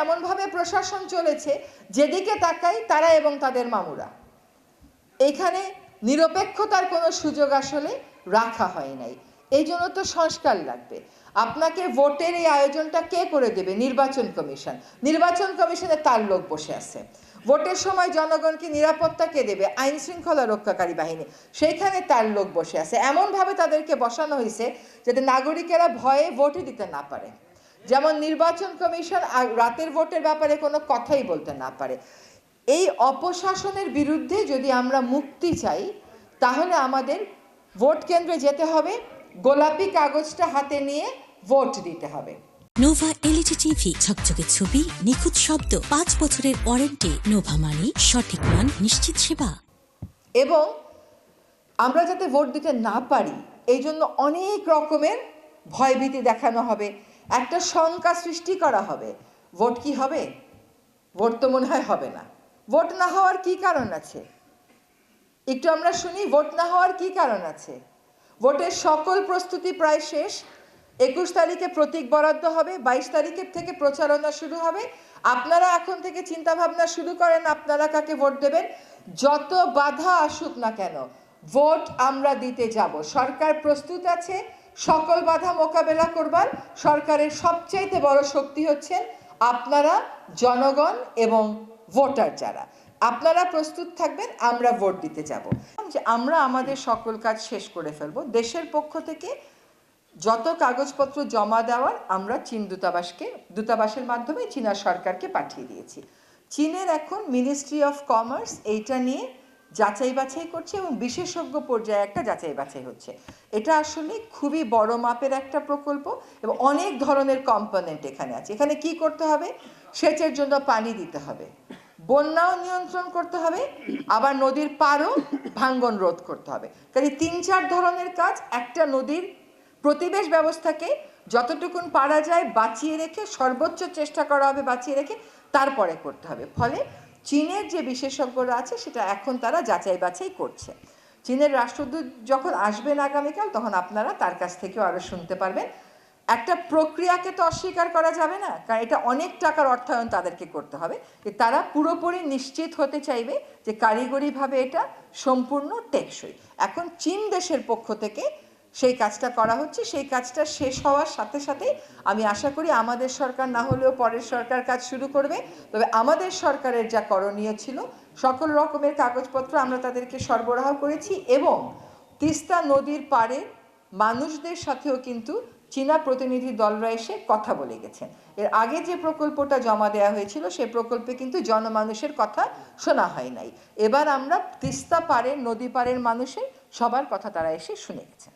এমনভাবে প্রশাসন চলেছে যেদিকে তাকাই তারা এবং তাদের মামুরা। এখানে নিরপেক্ষতার কোনো সুযোগ আসলে রাখা হয় নাই। এই জন্য তো সংস্কার লাগবে। আপনাকে ভোটের এই আয়োজনটা কে করে দেবে? নির্বাচন কমিশন। নির্বাচন কমিশনে তার লোক বসে আছে। ভোটের সময় জনগণকে নিরাপত্তা কে দেবে? আইন শৃঙ্খলা রক্ষাকারী বাহিনী। সেইখানে তার লোক বসে আছে। এমনভাবে তাদেরকে বসানো হয়েছে যাতে নাগরিকেরা ভয়ে ভোটই দিতে না পারে। যেমন নির্বাচন কমিশন রাতের ভোটের ব্যাপারে কোনো কথাই বলতে না পারে। এই অপশাসনের বিরুদ্ধে যদি আমরা মুক্তি চাই তাহলে আমাদের ভোট কেন্দ্রে যেতে হবে, গোলাপি কাগজটা হাতে নিয়ে ভোট দিতে হবে। নোভা এলইডি টিভি, ঝকঝকে ছবি, নিখুঁত শব্দ, 5 বছরের ওয়ারেন্টি। নোভা মানে সঠিক মান, নিশ্চিত সেবা। এবং আমরা যাতে ভোট দিতে না পারি এই জন্য অনেক রকমের ভয়ভীতি দেখানো হবে, একটা শঙ্কা সৃষ্টি করা হবে। ভোট কি হবে? ভোট তো মনে হয় হবে না। ভোট না হওয়ার কি কারণ আছে? একটু আমরা শুনি, ভোট না হওয়ার কি কারণ আছে? ভোটের সকল প্রস্তুতি প্রায় শেষ। 21 তারিখে প্রতীক বরাদ্দ হবে, 22 তারিখের থেকে প্রচারণা শুরু হবে। আপনারা এখন থেকে চিন্তা ভাবনা শুরু করেন আপনারা কাকে ভোট দেবেন। যত বাধা আসুক না কেন ভোট আমরা দিতে যাব। সরকার প্রস্তুত আছে সকল বাধা মোকাবেলা করবার। সরকারের সবচাইতে বড় শক্তি হচ্ছেন আপনারা, জনগণ এবং ভোটার যারা। আপনারা প্রস্তুত থাকবেন, আমরা ভোট দিতে যাব। যে আমরা আমাদের সকল কাজ শেষ করে ফেলব। দেশের পক্ষ থেকে যত কাগজপত্র জমা দেওয়ার আমরা চীন দূতাবাসের মাধ্যমে চীনা সরকারকে পাঠিয়ে দিয়েছি। চীনের এখন মিনিস্ট্রি অফ কমার্স এইটা নিয়ে যাচাই বাছাই করছে এবং বিশেষজ্ঞ পর্যায়ে একটা যাচাই বাছাই হচ্ছে। এটা আসলে খুবই বড় মাপের একটা প্রকল্প এবং অনেক ধরনের কম্পোনেন্ট এখানে আছে। এখানে কি করতে হবে? সেচের জন্য পানি দিতে হবে, বন্যাও নিয়ন্ত্রণ করতে হবে, আবার নদীর পাড়ও ভাঙ্গন রোধ করতে হবে। কাজে 3-4 ধরনের কাজ একটা নদীর প্রতিবেশ ব্যবস্থাকে যতটুকুন পারা যায় বাঁচিয়ে রেখে, সর্বোচ্চ চেষ্টা করা হবে বাঁচিয়ে রেখে, তারপরে করতে হবে। ফলে চীনের যে বিশেষজ্ঞরা আছে সেটা এখন তারা যাচাই বাছাই করছে। চীনের রাষ্ট্রদূত যখন আসবেন আগামীকাল তখন আপনারা তার কাছ থেকেও আরও শুনতে পারবেন। একটা প্রক্রিয়াকে তো অস্বীকার করা যাবে না, কারণ এটা অনেক টাকার অর্থায়ন তাদেরকে করতে হবে। তারা পুরোপুরি নিশ্চিত হতে চাইবে যে কারিগরিভাবে এটা সম্পূর্ণ টেকসই। এখন চীন দেশের পক্ষ থেকে সেই কাজটা করা হচ্ছে। সেই কাজটা শেষ হওয়ার সাথে সাথে আমি আশা করি আমাদের সরকার না হলেও পরের সরকার কাজ শুরু করবে। তবে আমাদের সরকারের যা করণীয় ছিল সকল রকমের কাগজপত্র আমরা তাদেরকে সরবরাহ করেছি এবং তিস্তা নদীর পাড়ে মানুষদের সাথেও কিন্তু চীনা প্রতিনিধি দলরা এসে কথা বলে গেছেন। এর আগে যে প্রকল্পটা জমা দেওয়া হয়েছিল সেই প্রকল্পে কিন্তু জনমানুষের কথা শোনা হয় নাই। এবার আমরা তিস্তা পাড়ের, নদী পাড়ের মানুষের সবার কথা তারা এসে শুনে গেছেন।